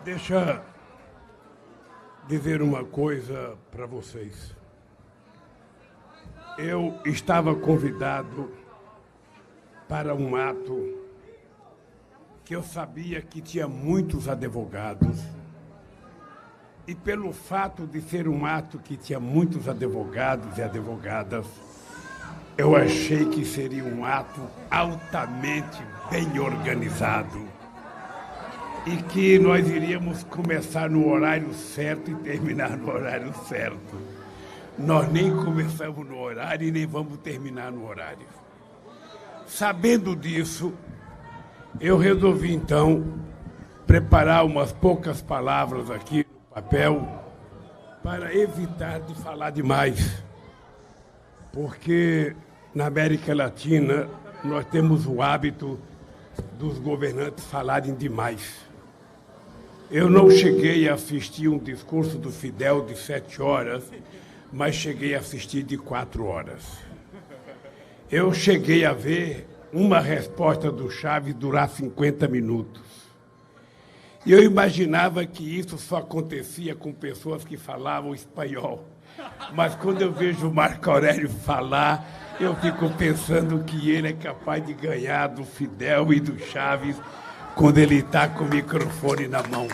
Deixa dizer uma coisa para vocês. Eu estava convidado para um ato que eu sabia que tinha muitos advogados, e pelo fato de ser um ato que tinha muitos advogados e advogadas, eu achei que seria um ato altamente bem organizado e que nós iríamos começar no horário certo e terminar no horário certo. Nós nem começamos no horário e nem vamos terminar no horário. Sabendo disso, eu resolvi, então, preparar umas poucas palavras aqui no papel para evitar de falar demais. Porque na América Latina nós temos o hábito dos governantes falarem demais. Eu não cheguei a assistir um discurso do Fidel de 7 horas, mas cheguei a assistir de 4 horas. Eu cheguei a ver uma resposta do Chávez durar 50 minutos. E eu imaginava que isso só acontecia com pessoas que falavam espanhol. Mas quando eu vejo o Marco Aurélio falar, eu fico pensando que ele é capaz de ganhar do Fidel e do Chávez quando ele está com o microfone na mão.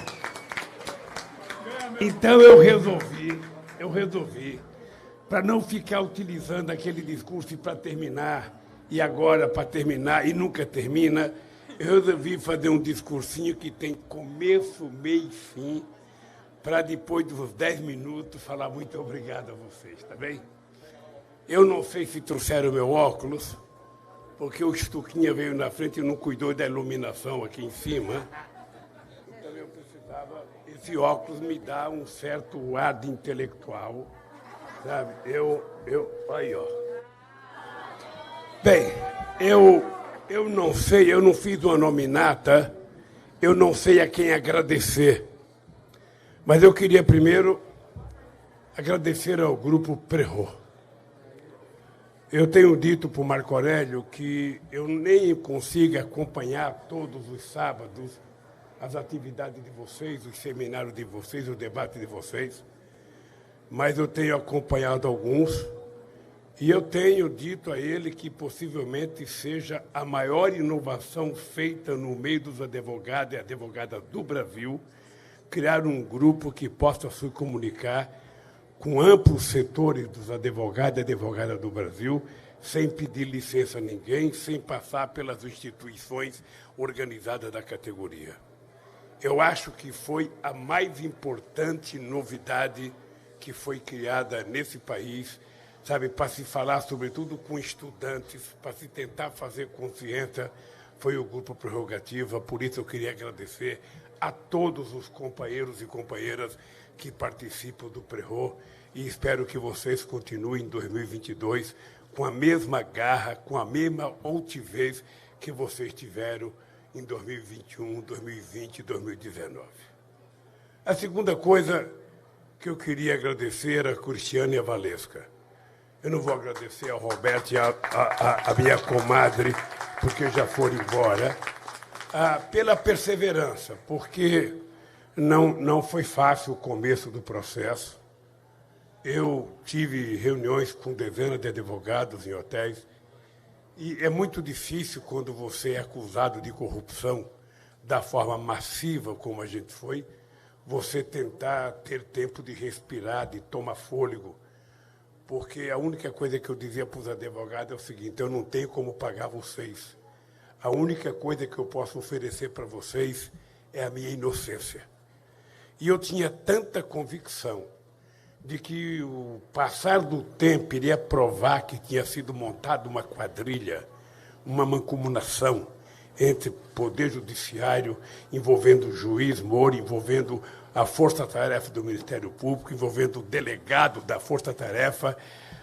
Então eu resolvi, para não ficar utilizando aquele discurso para terminar, e agora para terminar, e nunca termina, eu resolvi fazer um discursinho que tem começo, meio e fim, para depois dos 10 minutos falar muito obrigado a vocês, tá bem? Eu não sei se trouxeram meu óculos, porque o Stuquinha veio na frente e não cuidou da iluminação aqui em cima. Então eu precisava... Esse óculos me dá um certo ar de intelectual, sabe? Aí, ó. Bem, eu não sei, eu não fiz uma nominata, eu não sei a quem agradecer. Mas eu queria primeiro agradecer ao Grupo Prerro. Eu tenho dito para o Marco Aurélio que eu nem consigo acompanhar todos os sábados as atividades de vocês, os seminários de vocês, o debate de vocês, mas eu tenho acompanhado alguns e eu tenho dito a ele que possivelmente seja a maior inovação feita no meio dos advogados e advogadas do Brasil, criar um grupo que possa se comunicar com amplos setores dos advogados e advogadas do Brasil, sem pedir licença a ninguém, sem passar pelas instituições organizadas da categoria. Eu acho que foi a mais importante novidade que foi criada nesse país, sabe, para se falar, sobretudo, com estudantes, para se tentar fazer consciência, foi o Grupo Prerrogativa. Por isso eu queria agradecer a todos os companheiros e companheiras que participam do Prerro e espero que vocês continuem em 2022 com a mesma garra, com a mesma altivez que vocês tiveram em 2021, 2020 e 2019. A segunda coisa que eu queria agradecer a Cristiane e a Valesca. Eu não vou agradecer ao Roberto e a minha comadre, porque já foram embora, pela perseverança, porque não foi fácil o começo do processo. Eu tive reuniões com dezenas de advogados em hotéis, e é muito difícil quando você é acusado de corrupção da forma massiva como a gente foi, você tentar ter tempo de respirar, de tomar fôlego, porque a única coisa que eu dizia para os advogados é o seguinte: eu não tenho como pagar vocês. A única coisa que eu posso oferecer para vocês é a minha inocência. E eu tinha tanta convicção de que o passar do tempo iria provar que tinha sido montada uma quadrilha, uma mancomunação entre Poder Judiciário, envolvendo o juiz Moro, envolvendo a Força-Tarefa do Ministério Público, envolvendo o delegado da Força-Tarefa,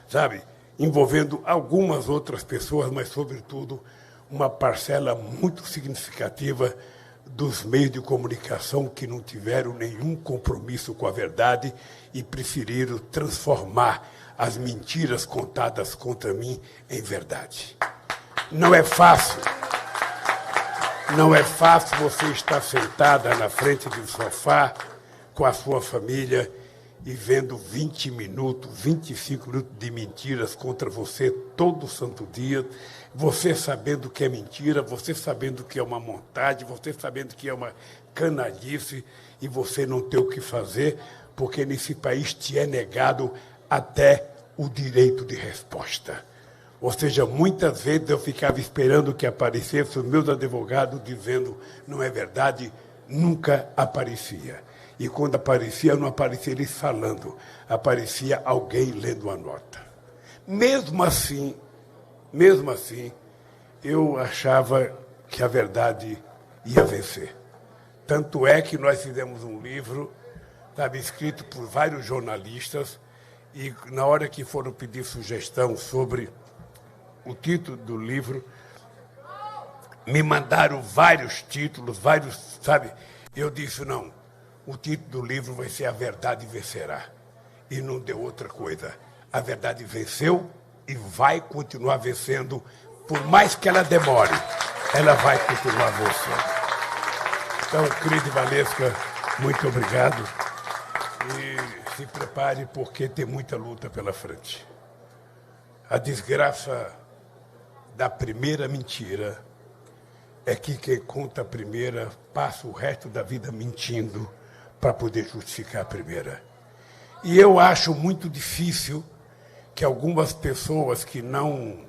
sabe, envolvendo algumas outras pessoas, mas, sobretudo, uma parcela muito significativa dos meios de comunicação que não tiveram nenhum compromisso com a verdade e preferiram transformar as mentiras contadas contra mim em verdade. Não é fácil. Não é fácil você estar sentada na frente de um sofá com a sua família e vendo 20 minutos, 25 minutos de mentiras contra você todo santo dia, você sabendo que é mentira, você sabendo que é uma montagem, você sabendo que é uma canalice e você não tem o que fazer, porque nesse país te é negado até o direito de resposta. Ou seja, muitas vezes eu ficava esperando que aparecessem os meus advogados dizendo não é verdade, nunca aparecia. E quando aparecia, não aparecia eles falando, aparecia alguém lendo a nota. Mesmo assim, eu achava que a verdade ia vencer. Tanto é que nós fizemos um livro, estava escrito por vários jornalistas, e na hora que foram pedir sugestão sobre o título do livro, me mandaram vários títulos, sabe? Eu disse, não, o título do livro vai ser A Verdade Vencerá. E não deu outra coisa. A verdade venceu e vai continuar vencendo, por mais que ela demore, ela vai continuar vencendo. Então, querido Valesca, muito obrigado. E se prepare, porque tem muita luta pela frente. A desgraça da primeira mentira é que quem conta a primeira passa o resto da vida mentindo para poder justificar a primeira. E eu acho muito difícil que algumas pessoas que não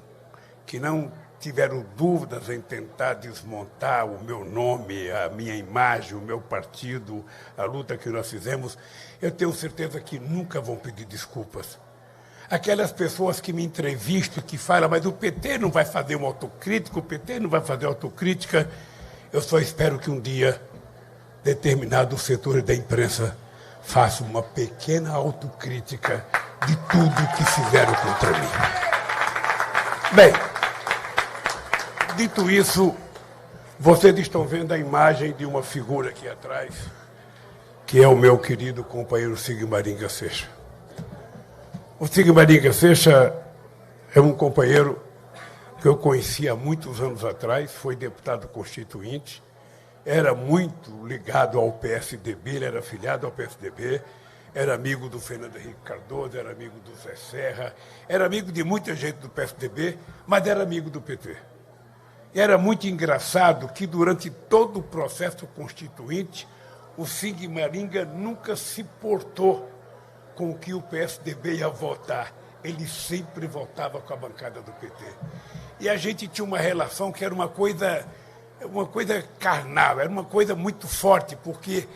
tiveram dúvidas em tentar desmontar o meu nome, a minha imagem, o meu partido, a luta que nós fizemos, eu tenho certeza que nunca vão pedir desculpas. Aquelas pessoas que me entrevistam, que falam, mas o PT não vai fazer uma autocrítica, o PT não vai fazer autocrítica, eu só espero que um dia determinados setores da imprensa façam uma pequena autocrítica de tudo que fizeram contra mim. Bem, dito isso, vocês estão vendo a imagem de uma figura aqui atrás, que é o meu querido companheiro Sigmaringa Seixas. O Sigmaringa Seixas é um companheiro que eu conheci há muitos anos atrás, foi deputado constituinte, era muito ligado ao PSDB, ele era afiliado ao PSDB, era amigo do Fernando Henrique Cardoso, era amigo do Zé Serra, era amigo de muita gente do PSDB, mas era amigo do PT. E era muito engraçado que durante todo o processo constituinte, o Sigmaringa nunca se portou com o que o PSDB ia votar. Ele sempre votava com a bancada do PT. E a gente tinha uma relação que era uma coisa carnal, era uma coisa muito forte, porque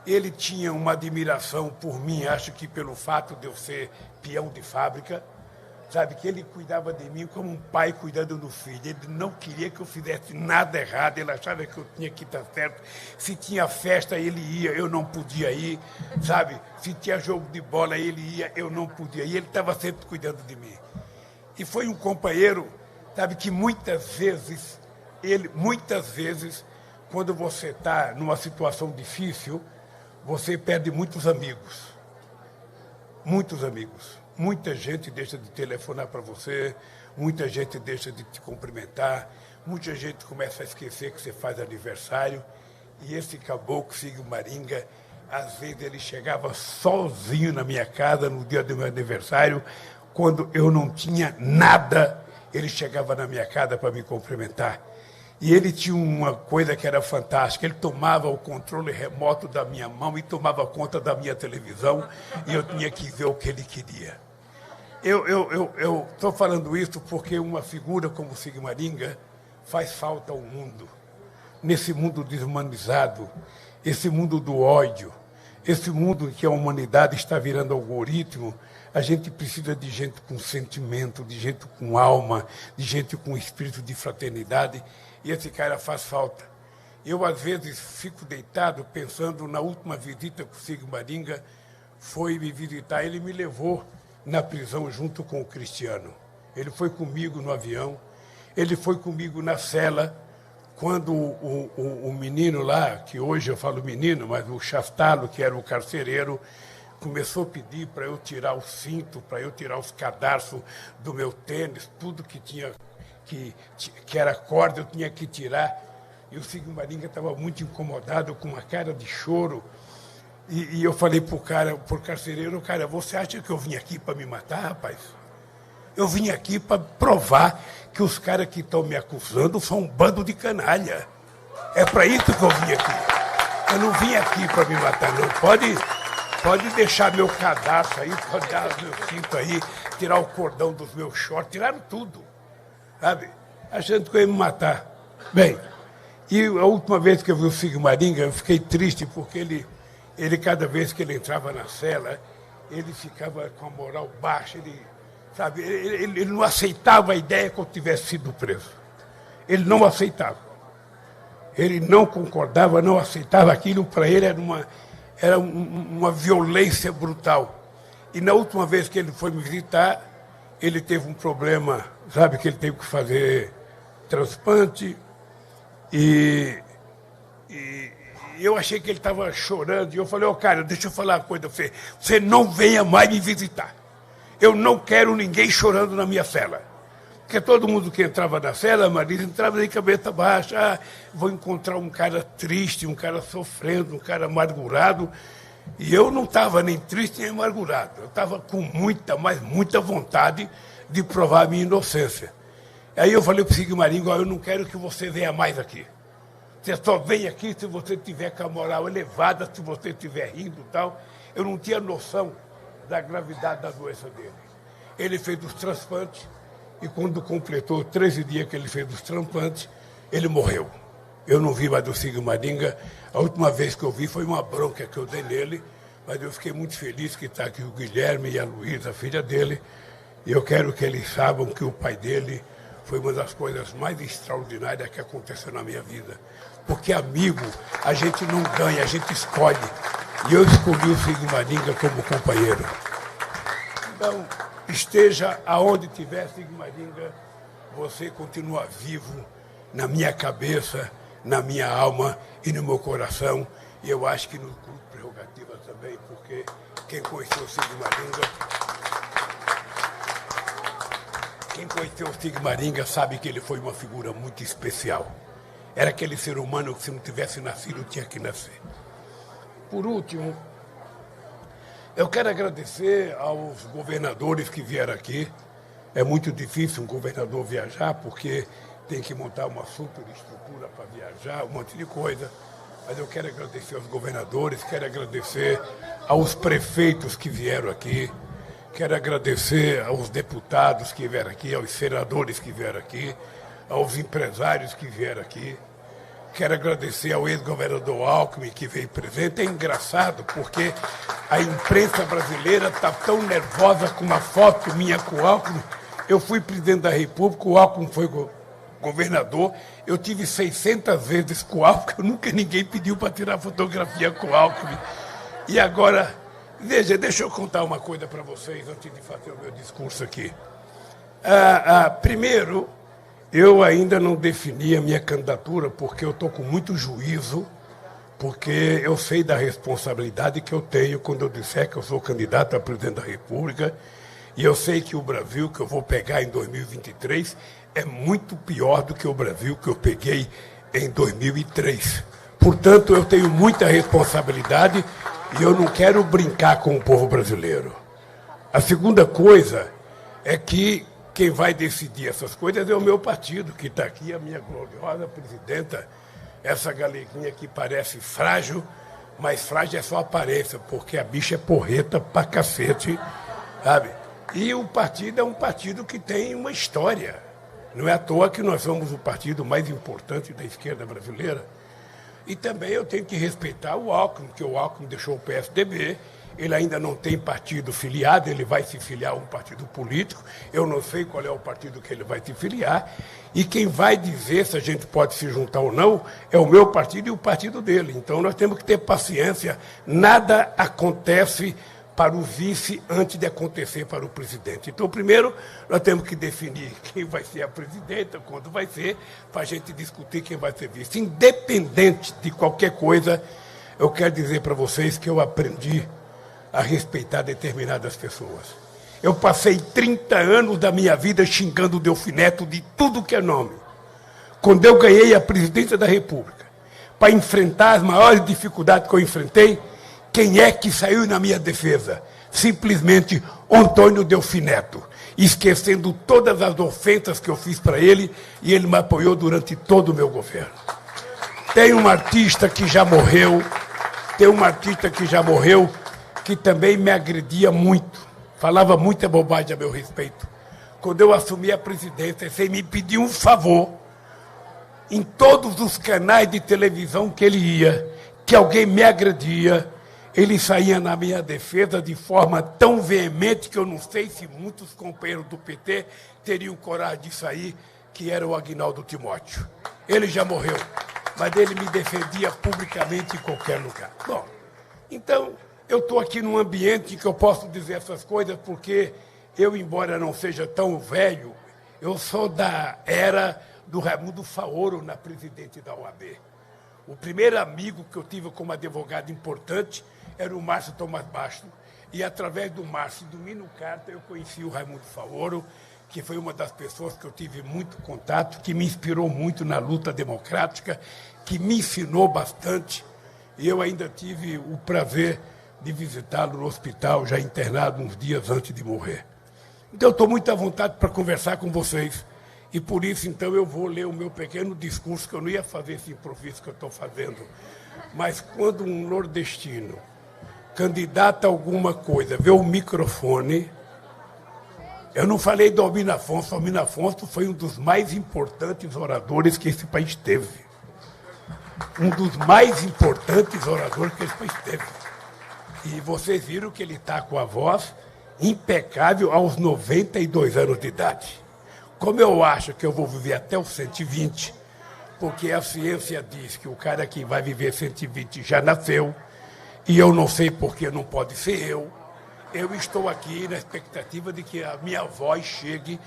ele tinha uma admiração por mim, acho que pelo fato de eu ser peão de fábrica, sabe, que ele cuidava de mim como um pai cuidando do filho. Ele não queria que eu fizesse nada errado, ele achava que eu tinha que estar certo. Se tinha festa, ele ia, eu não podia ir, sabe? Se tinha jogo de bola, ele ia, eu não podia ir. Ele estava sempre cuidando de mim. E foi um companheiro, sabe, que muitas vezes, quando você está numa situação difícil, você perde muitos amigos. Muitos amigos. Muita gente deixa de telefonar para você, muita gente deixa de te cumprimentar, muita gente começa a esquecer que você faz aniversário. E esse caboclo Sigmaringa, às vezes ele chegava sozinho na minha casa no dia do meu aniversário, quando eu não tinha nada, ele chegava na minha casa para me cumprimentar. E ele tinha uma coisa que era fantástica, ele tomava o controle remoto da minha mão e tomava conta da minha televisão, e eu tinha que ver o que ele queria. Eu estou falando isso porque uma figura como Sigmaringa faz falta ao mundo. Nesse mundo deshumanizado, esse mundo do ódio, esse mundo em que a humanidade está virando algoritmo, a gente precisa de gente com sentimento, de gente com alma, de gente com espírito de fraternidade, e esse cara faz falta. Eu, às vezes, fico deitado pensando na última visita que o Sigmaringa foi me visitar. Ele me levou na prisão junto com o Cristiano. Ele foi comigo no avião, ele foi comigo na cela, quando o menino lá, que hoje eu falo menino, mas o Chastalo, que era o carcereiro, começou a pedir para eu tirar o cinto, para eu tirar os cadarços do meu tênis, tudo que tinha que era corda, eu tinha que tirar. E o Sigmaringa estava muito incomodado, com uma cara de choro. E eu falei pro carcereiro, cara, você acha que eu vim aqui para me matar, rapaz? Eu vim aqui para provar que os caras que estão me acusando são um bando de canalha. É para isso que eu vim aqui. Eu não vim aqui para me matar, não. Pode deixar meu cadastro aí, pode dar meu cinto aí, tirar o cordão dos meus shorts, tiraram tudo, sabe? Achando que eu ia me matar. Bem, e a última vez que eu vi o Sigmaringa, eu fiquei triste, porque ele cada vez que ele entrava na cela, ele ficava com a moral baixa, sabe? Ele não aceitava a ideia que eu tivesse sido preso. Ele não aceitava. Ele não concordava, não aceitava. Aquilo para ele era uma violência brutal. E na última vez que ele foi me visitar, ele teve um problema, sabe, que ele teve que fazer transplante. E eu achei que ele estava chorando. E eu falei, cara, deixa eu falar uma coisa pra você. Você não venha mais me visitar. Eu não quero ninguém chorando na minha cela. Porque todo mundo que entrava na cela, Marisa, entrava de cabeça baixa. Vou encontrar um cara triste, um cara sofrendo, um cara amargurado. E eu não estava nem triste nem amargurado. Eu estava com muita vontade de provar a minha inocência. Aí eu falei para o Sigmaringa, eu não quero que você venha mais aqui. Você só vem aqui se você tiver com a moral elevada, se você estiver rindo e tal. Eu não tinha noção da gravidade da doença dele. Ele fez os transplantes e quando completou 13 dias que ele fez os transplantes, ele morreu. Eu não vi mais do Sigmaringa. A última vez que eu vi foi uma bronca que eu dei nele, mas eu fiquei muito feliz que está aqui o Guilherme e a Luísa, a filha dele, e eu quero que eles saibam que o pai dele foi uma das coisas mais extraordinárias que aconteceu na minha vida. Porque amigo, a gente não ganha, a gente escolhe. E eu escolhi o Sigmaringa como companheiro. Então, esteja aonde estiver, Sigmaringa, você continua vivo na minha cabeça, na minha alma e no meu coração. E eu acho que no Clube Prerrogativa também, porque quem conheceu o Sigmaringa sabe que ele foi uma figura muito especial. Era aquele ser humano que, se não tivesse nascido, tinha que nascer. Por último, eu quero agradecer aos governadores que vieram aqui. É muito difícil um governador viajar, porque tem que montar uma superestrutura para viajar, um monte de coisa. Mas eu quero agradecer aos governadores, quero agradecer aos prefeitos que vieram aqui, quero agradecer aos deputados que vieram aqui, aos senadores que vieram aqui, aos empresários que vieram aqui. Quero agradecer ao ex-governador Alckmin, que veio presente. É engraçado, porque a imprensa brasileira está tão nervosa com uma foto minha com o Alckmin. Eu fui presidente da República, o Alckmin foi governador. Eu tive 600 vezes com o Alckmin, nunca ninguém pediu para tirar fotografia com o Alckmin. E agora, veja, deixa eu contar uma coisa para vocês antes de fazer o meu discurso aqui. Primeiro, eu ainda não defini a minha candidatura, porque eu estou com muito juízo, porque eu sei da responsabilidade que eu tenho quando eu disser que eu sou candidato a presidente da República, e eu sei que o Brasil que eu vou pegar em 2023 é muito pior do que o Brasil que eu peguei em 2003. Portanto, eu tenho muita responsabilidade e eu não quero brincar com o povo brasileiro. A segunda coisa é que quem vai decidir essas coisas é o meu partido, que está aqui, a minha gloriosa presidenta, essa galeguinha que parece frágil, mas frágil é só aparência, porque a bicha é porreta pra cacete, sabe? E o partido é um partido que tem uma história. Não é à toa que nós somos o partido mais importante da esquerda brasileira. E também eu tenho que respeitar o Alckmin, porque o Alckmin deixou o PSDB, ele ainda não tem partido filiado, ele vai se filiar a um partido político, eu não sei qual é o partido que ele vai se filiar, e quem vai dizer se a gente pode se juntar ou não é o meu partido e o partido dele. Então nós temos que ter paciência, nada acontece para o vice antes de acontecer para o presidente. Então, primeiro, nós temos que definir quem vai ser a presidenta, quando vai ser, para a gente discutir quem vai ser vice. Independente de qualquer coisa, eu quero dizer para vocês que eu aprendi a respeitar determinadas pessoas. Eu passei 30 anos da minha vida xingando o Delfim Neto de tudo que é nome. Quando eu ganhei a presidência da República, para enfrentar as maiores dificuldades que eu enfrentei, quem é que saiu na minha defesa? Simplesmente Antônio Delfim Neto, esquecendo todas as ofensas que eu fiz para ele, e ele me apoiou durante todo o meu governo. Tem um artista que já morreu, que também me agredia muito, falava muita bobagem a meu respeito. Quando eu assumi a presidência, sem me pedir um favor, em todos os canais de televisão que ele ia, que alguém me agredia, ele saía na minha defesa de forma tão veemente que eu não sei se muitos companheiros do PT teriam coragem de sair, que era o Aguinaldo Timóteo. Ele já morreu, mas ele me defendia publicamente em qualquer lugar. Bom, então, eu estou aqui num ambiente em que eu posso dizer essas coisas, porque eu, embora não seja tão velho, eu sou da era do Raimundo Faoro na presidente da OAB. O primeiro amigo que eu tive como advogado importante era o Márcio Tomás Basto, e através do Márcio e do Mino Carta eu conheci o Raimundo Faoro, que foi uma das pessoas que eu tive muito contato, que me inspirou muito na luta democrática, que me ensinou bastante, e eu ainda tive o prazer de visitá-lo no hospital, já internado uns dias antes de morrer. Então eu estou muito à vontade para conversar com vocês, e por isso, então, eu vou ler o meu pequeno discurso, que eu não ia fazer esse improviso que eu estou fazendo, mas quando um nordestino candidata a alguma coisa, vê o microfone. Eu não falei do Albino Afonso. O Albino Afonso foi um dos mais importantes oradores que esse país teve. Um dos mais importantes oradores que esse país teve. E vocês viram que ele está com a voz impecável aos 92 anos de idade. Como eu acho que eu vou viver até os 120, porque a ciência diz que o cara que vai viver 120 já nasceu, e eu não sei porque não pode ser eu estou aqui na expectativa de que a minha voz chegue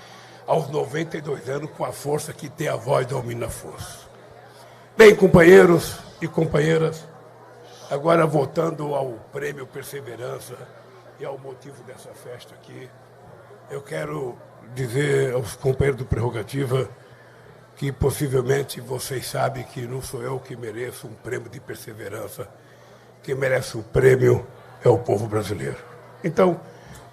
aos 92 anos com a força que tem a voz do Albino Afonso. Bem, companheiros e companheiras, agora voltando ao Prêmio Perseverança e ao motivo dessa festa aqui, eu quero dizer aos companheiros do Prerrogativa que possivelmente vocês sabem que não sou eu que mereço um prêmio de perseverança. Quem merece o prêmio é o povo brasileiro. Então,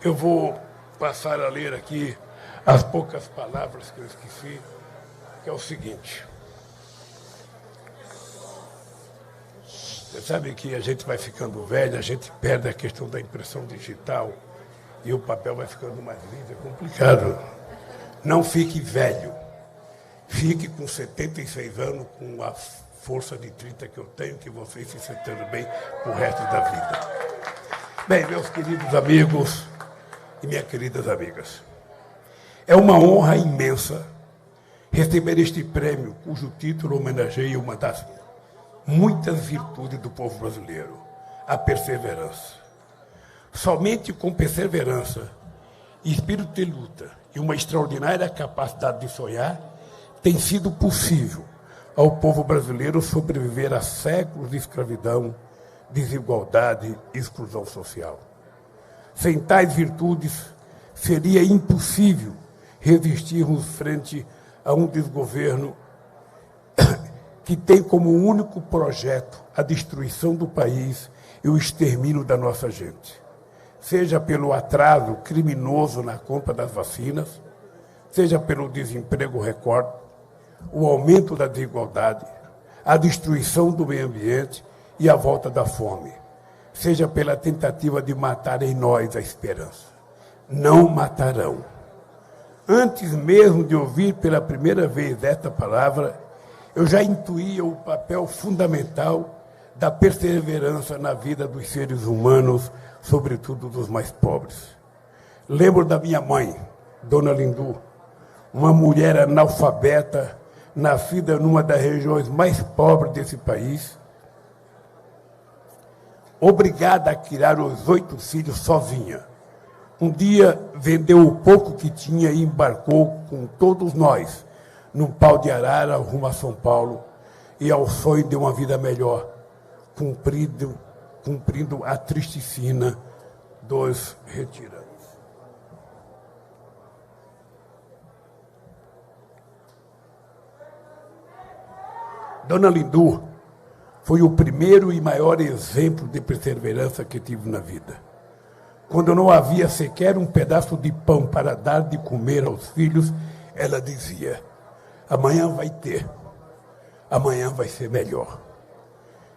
eu vou passar a ler aqui as poucas palavras que eu esqueci, que é o seguinte. Você sabe que a gente vai ficando velho, a gente perde a questão da impressão digital e o papel vai ficando mais liso, é complicado. Não fique velho. Fique com 76 anos, com a força de 30 que eu tenho, que vocês se sentindo bem pro resto da vida. Bem, meus queridos amigos e minhas queridas amigas, é uma honra imensa receber este prêmio, cujo título homenageia uma das muitas virtudes do povo brasileiro, a perseverança. Somente com perseverança, espírito de luta e uma extraordinária capacidade de sonhar, tem sido possível ao povo brasileiro sobreviver a séculos de escravidão, desigualdade e exclusão social. Sem tais virtudes, seria impossível resistirmos frente a um desgoverno que tem como único projeto a destruição do país e o extermínio da nossa gente. Seja pelo atraso criminoso na compra das vacinas, seja pelo desemprego recorde, o aumento da desigualdade, a destruição do meio ambiente e a volta da fome, seja pela tentativa de matar em nós a esperança. Não matarão. Antes mesmo de ouvir pela primeira vez esta palavra, eu já intuía o papel fundamental da perseverança na vida dos seres humanos, sobretudo dos mais pobres. Lembro da minha mãe, Dona Lindu, uma mulher analfabeta, nascida numa das regiões mais pobres desse país, obrigada a criar os 8 filhos sozinha. Um dia vendeu o pouco que tinha e embarcou com todos nós num pau de arara rumo a São Paulo e ao sonho de uma vida melhor, cumprindo a triste sina dos retirantes. Dona Lindu foi o primeiro e maior exemplo de perseverança que tive na vida. Quando não havia sequer um pedaço de pão para dar de comer aos filhos, ela dizia: amanhã vai ter, amanhã vai ser melhor.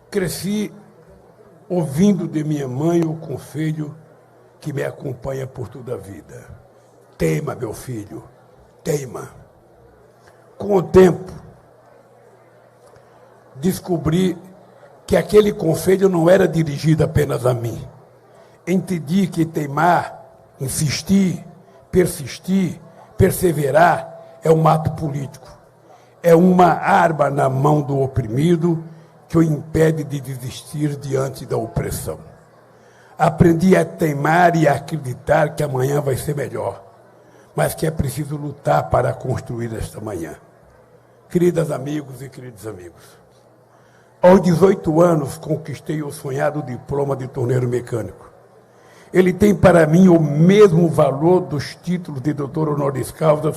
Cresci ouvindo de minha mãe o conselho que me acompanha por toda a vida. Teima, meu filho, teima. Com o tempo, descobri que aquele conselho não era dirigido apenas a mim. Entendi que teimar, insistir, persistir, perseverar é um ato político. É uma arma na mão do oprimido que o impede de desistir diante da opressão. Aprendi a teimar e a acreditar que amanhã vai ser melhor, mas que é preciso lutar para construir esta manhã. Queridas amigos e queridos amigos, aos 18 anos conquistei o sonhado diploma de torneiro mecânico. Ele tem para mim o mesmo valor dos títulos de doutor honoris causa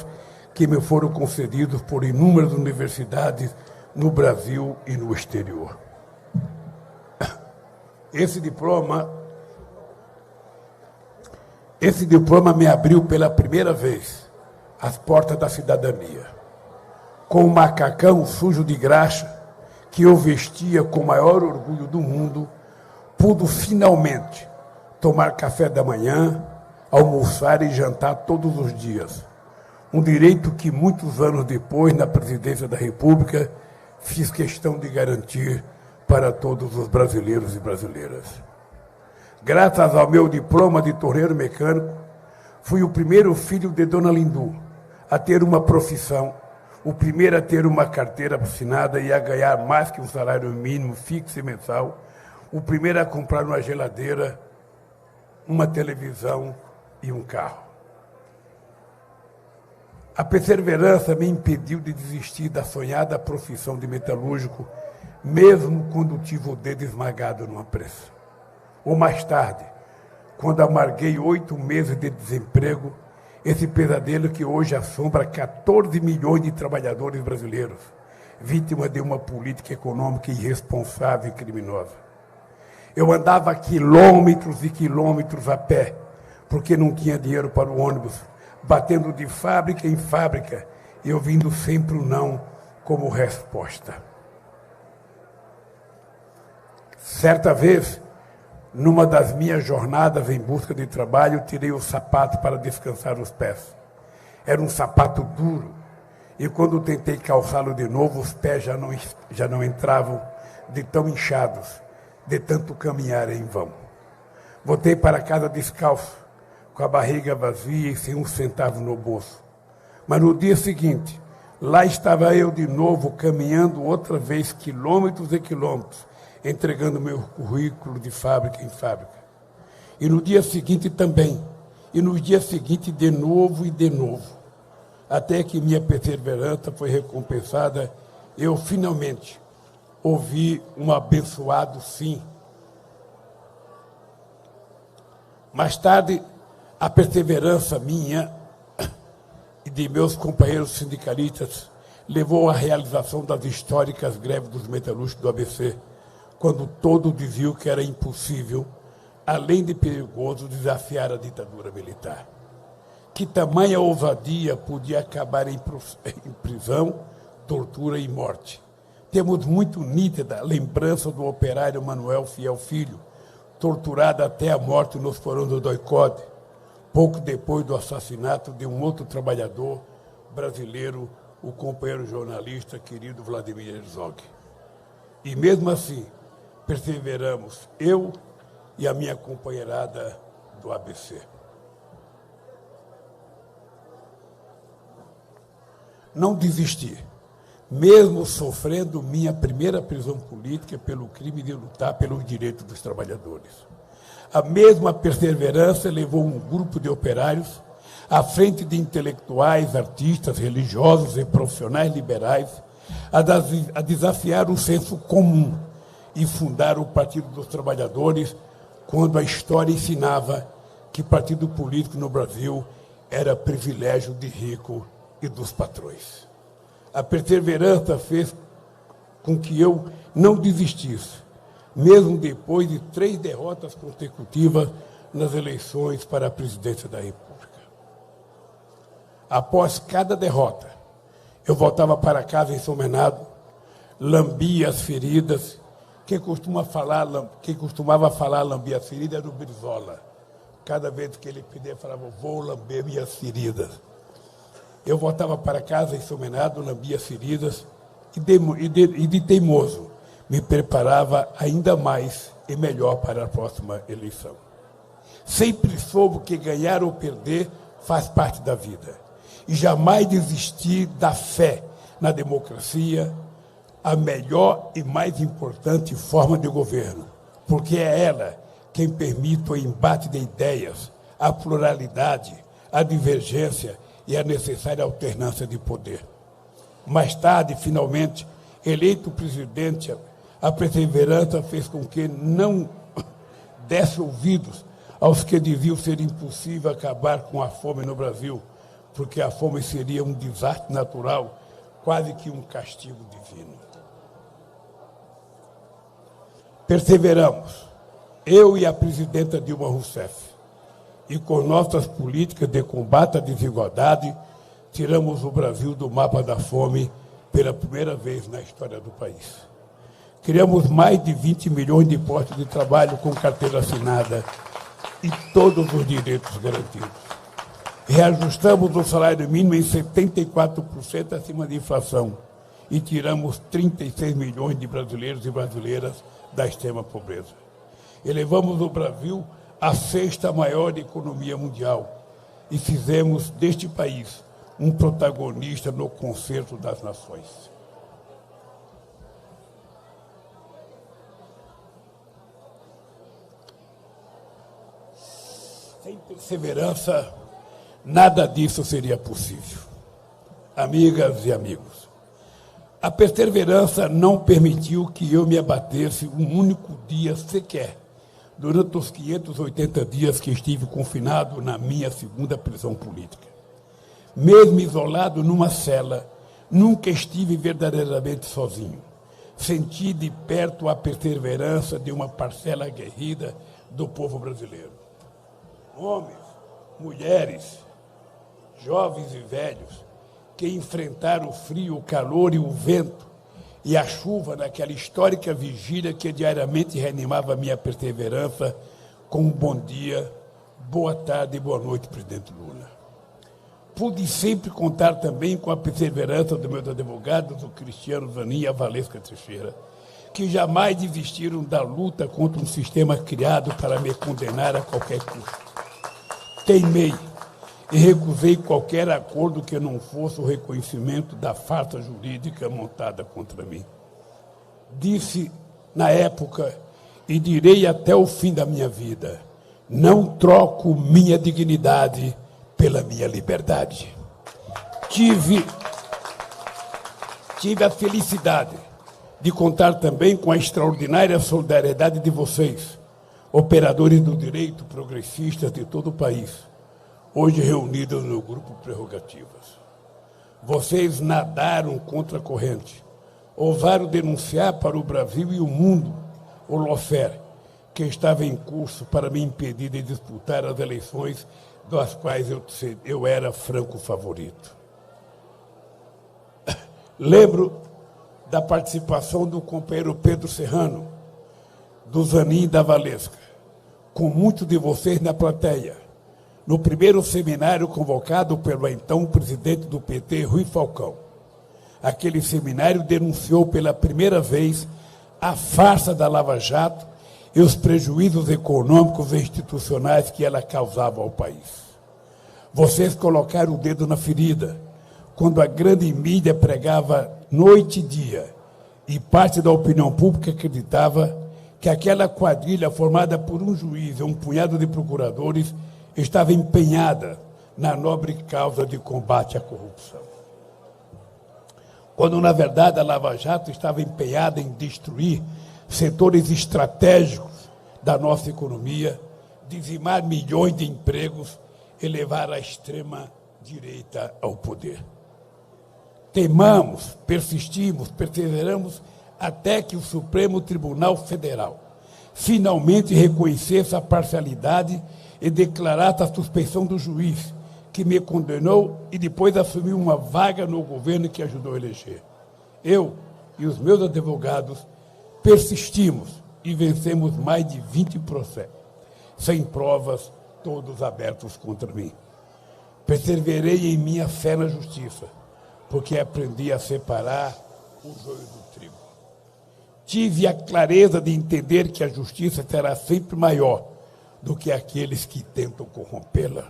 que me foram concedidos por inúmeras universidades no Brasil e no exterior. Esse diploma me abriu pela primeira vez as portas da cidadania. Com um macacão sujo de graxa, que eu vestia com o maior orgulho do mundo, pude finalmente tomar café da manhã, almoçar e jantar todos os dias. Um direito que muitos anos depois, na presidência da República, fiz questão de garantir para todos os brasileiros e brasileiras. Graças ao meu diploma de torneiro mecânico, fui o primeiro filho de Dona Lindu a ter uma profissão, o primeiro a ter uma carteira assinada e a ganhar mais que um salário mínimo fixo e mensal, o primeiro a comprar uma geladeira, uma televisão e um carro. A perseverança me impediu de desistir da sonhada profissão de metalúrgico, mesmo quando tive o dedo esmagado numa pressa. Ou mais tarde, quando amarguei 8 meses de desemprego, esse pesadelo que hoje assombra 14 milhões de trabalhadores brasileiros, vítima de uma política econômica irresponsável e criminosa. Eu andava quilômetros e quilômetros a pé, porque não tinha dinheiro para o ônibus, batendo de fábrica em fábrica e ouvindo sempre o não como resposta. Certa vez, numa das minhas jornadas em busca de trabalho, tirei o sapato para descansar os pés. Era um sapato duro, e quando tentei calçá-lo de novo, os pés já não entravam de tão inchados, de tanto caminhar em vão. Voltei para casa descalço, com a barriga vazia e sem um centavo no bolso. Mas no dia seguinte, lá estava eu de novo, caminhando outra vez quilômetros e quilômetros, entregando meu currículo de fábrica em fábrica. E no dia seguinte também, e no dia seguinte de novo e de novo, até que minha perseverança foi recompensada, eu finalmente ouvi um abençoado sim. Mais tarde, a perseverança minha e de meus companheiros sindicalistas levou à realização das históricas greves dos metalúrgicos do ABC, quando todos diziam que era impossível, além de perigoso, desafiar a ditadura militar. Que tamanha ousadia podia acabar em prisão, tortura e morte. Temos muito nítida a lembrança do operário Manuel Fiel Filho, torturado até a morte nos porões do DOI-CODE, pouco depois do assassinato de um outro trabalhador brasileiro, o companheiro jornalista querido Vladimir Herzog. E mesmo assim, perseveramos, eu e a minha companheirada do ABC. Não desisti, mesmo sofrendo minha primeira prisão política pelo crime de lutar pelos direitos dos trabalhadores. A mesma perseverança levou um grupo de operários à frente de intelectuais, artistas, religiosos e profissionais liberais a desafiar o senso comum e fundar o Partido dos Trabalhadores, quando a história ensinava que partido político no Brasil era privilégio de rico e dos patrões. A perseverança fez com que eu não desistisse, mesmo depois de 3 derrotas consecutivas nas eleições para a presidência da República. Após cada derrota, eu voltava para casa ensomenado, lambia as feridas. Quem costumava falar lambia as feridas era o Brizola. Cada vez que ele pedia, falava, vou lamber minhas feridas. Eu voltava para casa ensomenado, lambia as feridas e de teimoso me preparava ainda mais e melhor para a próxima eleição. Sempre soube que ganhar ou perder faz parte da vida. E jamais desisti da fé na democracia, a melhor e mais importante forma de governo, porque é ela quem permite o embate de ideias, a pluralidade, a divergência e a necessária alternância de poder. Mais tarde, finalmente, eleito presidente, a perseverança fez com que não desse ouvidos aos que diziam ser impossível acabar com a fome no Brasil, porque a fome seria um desastre natural, quase que um castigo divino. Perseveramos, eu e a presidenta Dilma Rousseff, e com nossas políticas de combate à desigualdade, tiramos o Brasil do mapa da fome pela primeira vez na história do país. Criamos mais de 20 milhões de postos de trabalho com carteira assinada e todos os direitos garantidos. Reajustamos o salário mínimo em 74% acima da inflação e tiramos 36 milhões de brasileiros e brasileiras da extrema pobreza. Elevamos o Brasil à 6ª maior economia mundial e fizemos deste país um protagonista no concerto das nações. Sem perseverança, nada disso seria possível. Amigas e amigos, a perseverança não permitiu que eu me abatesse um único dia sequer durante os 580 dias que estive confinado na minha 2ª prisão política. Mesmo isolado numa cela, nunca estive verdadeiramente sozinho. Senti de perto a perseverança de uma parcela aguerrida do povo brasileiro. Homens, mulheres, jovens e velhos, que enfrentaram o frio, o calor e o vento e a chuva naquela histórica vigília que diariamente reanimava a minha perseverança com um bom dia, boa tarde e boa noite, presidente Lula. Pude sempre contar também com a perseverança dos meus advogados, o Cristiano Zanin e a Valesca Teixeira, que jamais desistiram da luta contra um sistema criado para me condenar a qualquer custo. Teimei e recusei qualquer acordo que não fosse o reconhecimento da farsa jurídica montada contra mim. Disse na época, e direi até o fim da minha vida, não troco minha dignidade pela minha liberdade. Tive a felicidade de contar também com a extraordinária solidariedade de vocês, operadores do direito, progressistas de todo o país, hoje reunidos no grupo Prerrogativas. Vocês nadaram contra a corrente, ousaram denunciar para o Brasil e o mundo o lawfare que estava em curso para me impedir de disputar as eleições das quais eu era franco favorito. Lembro da participação do companheiro Pedro Serrano, do Zanin e da Valesca, com muitos de vocês na plateia, no primeiro seminário convocado pelo então presidente do PT, Rui Falcão. Aquele seminário denunciou pela primeira vez a farsa da Lava Jato e os prejuízos econômicos e institucionais que ela causava ao país. Vocês colocaram o dedo na ferida, quando a grande mídia pregava noite e dia, e parte da opinião pública acreditava que aquela quadrilha formada por um juiz e um punhado de procuradores estava empenhada na nobre causa de combate à corrupção. Quando, na verdade, a Lava Jato estava empenhada em destruir setores estratégicos da nossa economia, dizimar milhões de empregos e levar a extrema-direita ao poder. Teimamos, persistimos, perseveramos até que o Supremo Tribunal Federal finalmente reconhecesse a parcialidade e declarasse a suspeição do juiz que me condenou e depois assumiu uma vaga no governo que ajudou a eleger. Eu e os meus advogados persistimos e vencemos mais de 20 processos, sem provas, todos abertos contra mim. Perseverei em minha fé na justiça, porque aprendi a separar o joio do trigo. Tive a clareza de entender que a justiça será sempre maior do que aqueles que tentam corrompê-la.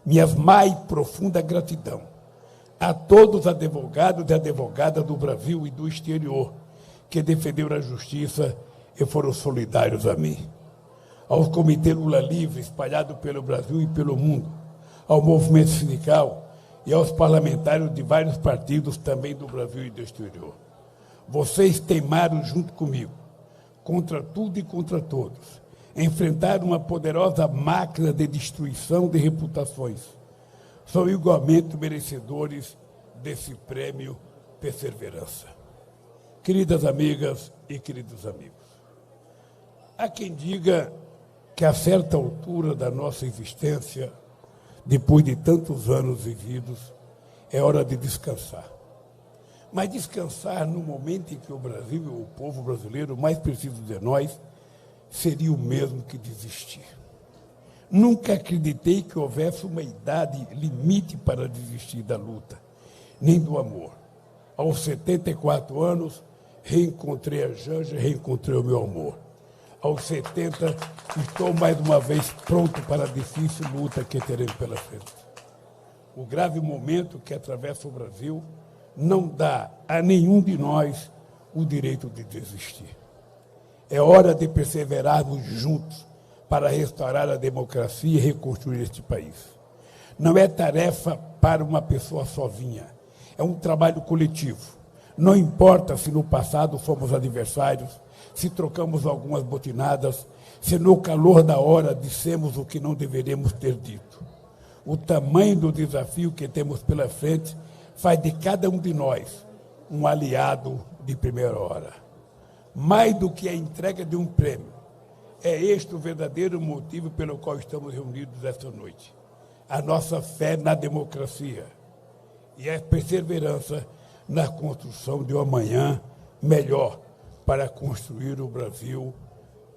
Minha mais profunda gratidão a todos os advogados e advogadas do Brasil e do exterior que defenderam a justiça e foram solidários a mim. Aos comitês Lula Livre espalhados pelo Brasil e pelo mundo, ao movimento sindical e aos parlamentares de vários partidos também do Brasil e do exterior. Vocês teimaram junto comigo, contra tudo e contra todos, enfrentaram uma poderosa máquina de destruição de reputações. São igualmente merecedores desse prêmio Perseverança. Queridas amigas e queridos amigos, há quem diga que a certa altura da nossa existência, depois de tantos anos vividos, é hora de descansar. Mas descansar no momento em que o Brasil e o povo brasileiro mais precisam de nós, seria o mesmo que desistir. Nunca acreditei que houvesse uma idade limite para desistir da luta, nem do amor. Aos 74 anos, reencontrei a Janja, reencontrei o meu amor. Aos 70, estou mais uma vez pronto para a difícil luta que teremos pela frente. O grave momento que atravessa o Brasil não dá a nenhum de nós o direito de desistir. É hora de perseverarmos juntos para restaurar a democracia e reconstruir este país. Não é tarefa para uma pessoa sozinha, é um trabalho coletivo. Não importa se no passado fomos adversários, se trocamos algumas botinadas, se no calor da hora dissemos o que não deveríamos ter dito. O tamanho do desafio que temos pela frente faz de cada um de nós um aliado de primeira hora. Mais do que a entrega de um prêmio, é este o verdadeiro motivo pelo qual estamos reunidos esta noite. A nossa fé na democracia e a perseverança na construção de um amanhã melhor para construir o Brasil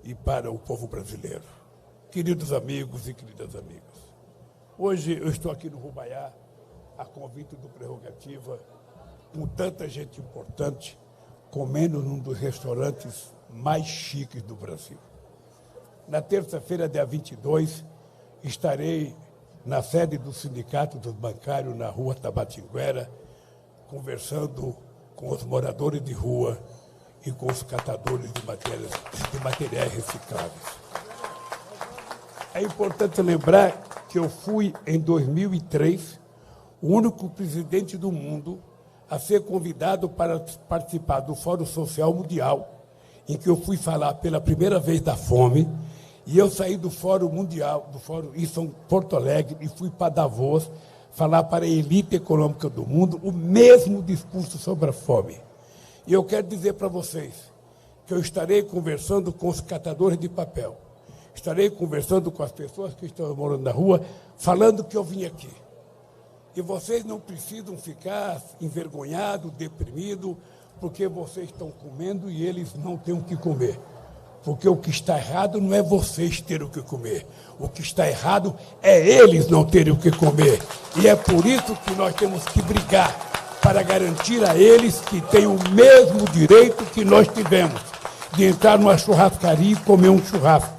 e para o povo brasileiro. Queridos amigos e queridas amigas, hoje eu estou aqui no Rubaiá, a convite do Prerrogativa, com tanta gente importante, comendo num dos restaurantes mais chiques do Brasil. Na terça-feira, dia 22, estarei na sede do Sindicato dos Bancários, na rua Tabatinguera, conversando com os moradores de rua e com os catadores de materiais recicláveis. É importante lembrar que eu fui, em 2003, o único presidente do mundo a ser convidado para participar do Fórum Social Mundial, em que eu fui falar pela primeira vez da fome, e eu saí do Fórum Mundial, do Fórum em Porto Alegre, e fui para Davos falar para a elite econômica do mundo o mesmo discurso sobre a fome. E eu quero dizer para vocês que eu estarei conversando com os catadores de papel, estarei conversando com as pessoas que estão morando na rua, falando que eu vim aqui. E vocês não precisam ficar envergonhados, deprimidos, porque vocês estão comendo e eles não têm o que comer. Porque o que está errado não é vocês terem o que comer. O que está errado é eles não terem o que comer. E é por isso que nós temos que brigar para garantir a eles que têm o mesmo direito que nós tivemos de entrar numa churrascaria e comer um churrasco.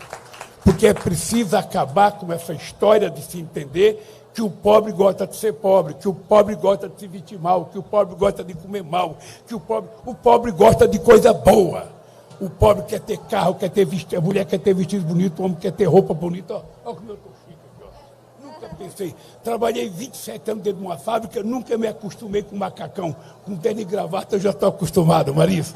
Porque é preciso acabar com essa história de se entender que o pobre gosta de ser pobre, que o pobre gosta de se vestir mal, que o pobre gosta de comer mal, que o pobre gosta de coisa boa. O pobre quer ter carro, quer ter vestido, a mulher quer ter vestido bonito, o homem quer ter roupa bonita. Olha como eu estou chique aqui, ó. Nunca pensei. Trabalhei 27 anos dentro de uma fábrica, nunca me acostumei com macacão, com terno e gravata, eu já estou acostumado, Marisa.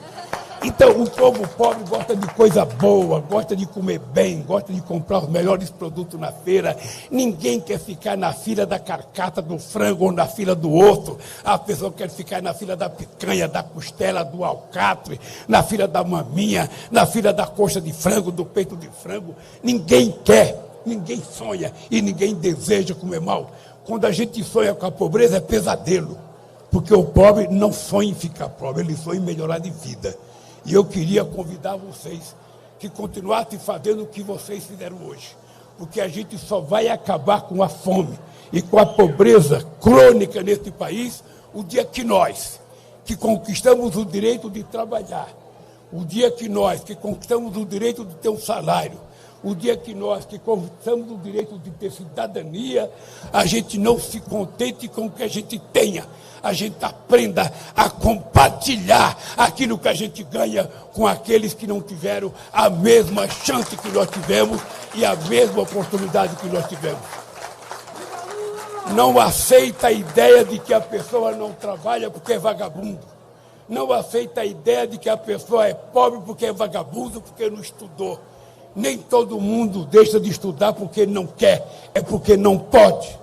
Então, o povo pobre gosta de coisa boa, gosta de comer bem, gosta de comprar os melhores produtos na feira. Ninguém quer ficar na fila da carcaça do frango ou na fila do osso. A pessoa quer ficar na fila da picanha, da costela, do alcatre, na fila da maminha, na fila da coxa de frango, do peito de frango. Ninguém quer, ninguém sonha e ninguém deseja comer mal. Quando a gente sonha com a pobreza, é pesadelo. Porque o pobre não sonha em ficar pobre, ele sonha em melhorar de vida. E eu queria convidar vocês que continuassem fazendo o que vocês fizeram hoje. Porque a gente só vai acabar com a fome e com a pobreza crônica nesse país o dia que nós, que conquistamos o direito de trabalhar, o dia que nós, que conquistamos o direito de ter um salário, o dia que nós, que conquistamos o direito de ter cidadania, a gente não se contente com o que a gente tenha. A gente aprenda a compartilhar aquilo que a gente ganha com aqueles que não tiveram a mesma chance que nós tivemos e a mesma oportunidade que nós tivemos. Não aceita a ideia de que a pessoa não trabalha porque é vagabundo. Não aceita a ideia de que a pessoa é pobre porque é vagabundo, porque não estudou. Nem todo mundo deixa de estudar porque não quer, é porque não pode.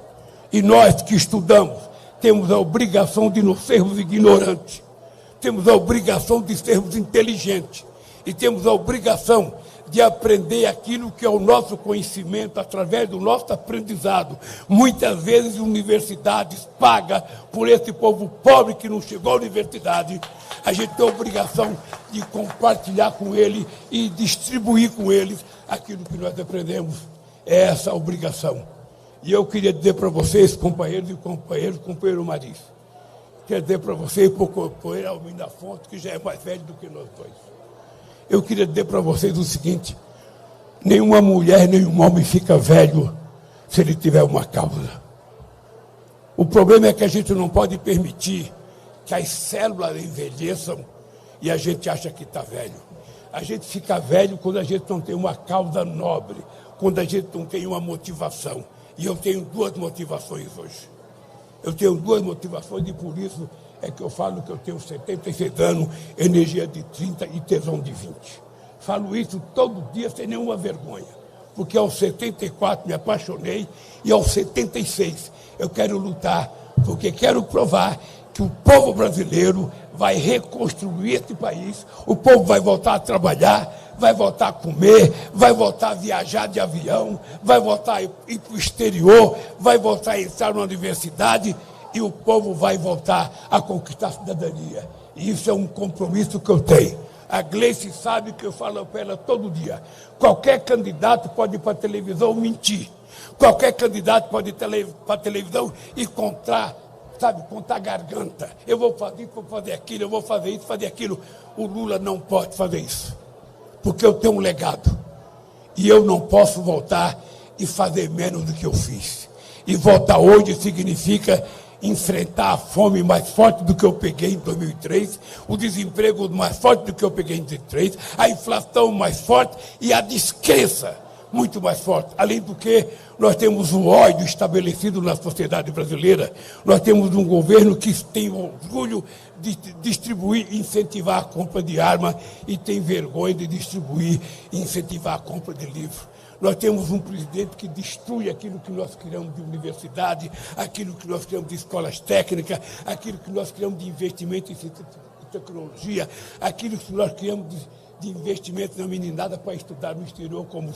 E nós que estudamos, temos a obrigação de não sermos ignorantes, temos a obrigação de sermos inteligentes e temos a obrigação de aprender aquilo que é o nosso conhecimento através do nosso aprendizado. Muitas vezes universidades pagam por esse povo pobre que não chegou à universidade. A gente tem a obrigação de compartilhar com ele e distribuir com eles aquilo que nós aprendemos. É essa a obrigação. E eu queria dizer para vocês, companheiros e companheiros, companheiro Maris, quero dizer para vocês, para o companheiro Almir da Fonte, que já é mais velho do que nós dois. Eu queria dizer para vocês o seguinte: nenhuma mulher, nenhum homem fica velho se ele tiver uma causa. O problema é que a gente não pode permitir que as células envelheçam e a gente acha que está velho. A gente fica velho quando a gente não tem uma causa nobre, quando a gente não tem uma motivação. E eu tenho duas motivações hoje. Eu tenho duas motivações e por isso é que eu falo que eu tenho 76 anos, energia de 30 e tesão de 20. Falo isso todo dia sem nenhuma vergonha. Porque aos 74 me apaixonei e aos 76 eu quero lutar, porque quero provar que o povo brasileiro vai reconstruir esse país, o povo vai voltar a trabalhar, vai voltar a comer, vai voltar a viajar de avião, vai voltar a ir para o exterior, vai voltar a entrar na universidade e o povo vai voltar a conquistar a cidadania. E isso é um compromisso que eu tenho. A Gleice sabe que eu falo para ela todo dia. Qualquer candidato pode ir para a televisão mentir. Qualquer candidato pode ir para a televisão e contar garganta. Eu vou fazer isso, vou fazer aquilo, eu vou fazer isso, fazer aquilo. O Lula não pode fazer isso. Porque eu tenho um legado. E eu não posso voltar e fazer menos do que eu fiz. E voltar hoje significa enfrentar a fome mais forte do que eu peguei em 2003, o desemprego mais forte do que eu peguei em 2003, a inflação mais forte e a descrença muito mais forte. Além do que, nós temos o ódio estabelecido na sociedade brasileira, nós temos um governo que tem orgulho de distribuir e incentivar a compra de arma e tem vergonha de distribuir e incentivar a compra de livro. Nós temos um presidente que destrui aquilo que nós criamos de universidade, aquilo que nós criamos de escolas técnicas, aquilo que nós criamos de investimento em tecnologia, aquilo que nós criamos de investimento na meninada para estudar no exterior, como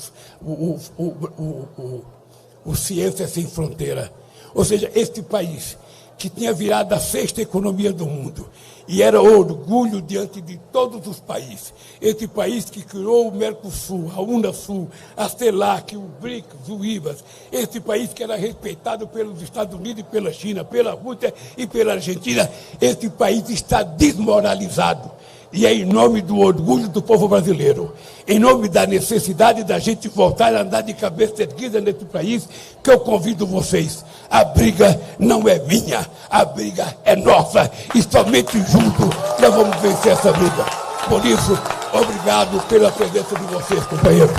o Ciência Sem Fronteira. Ou seja, este país que tinha virado a sexta economia do mundo e era orgulho diante de todos os países. Esse país que criou o Mercosul, a Unasul, a CELAC, o BRICS, o IVAS. Esse país que era respeitado pelos Estados Unidos e pela China, pela Rússia e pela Argentina. Esse país está desmoralizado. E é em nome do orgulho do povo brasileiro, em nome da necessidade da gente voltar a andar de cabeça erguida nesse país, que eu convido vocês. A briga não é minha, a briga é nossa. E somente juntos nós vamos vencer essa briga. Por isso, obrigado pela presença de vocês, companheiros.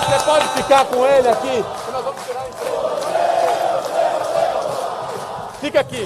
Você pode ficar com ele aqui? Nós vamos tirar a entrevista. Fica aqui.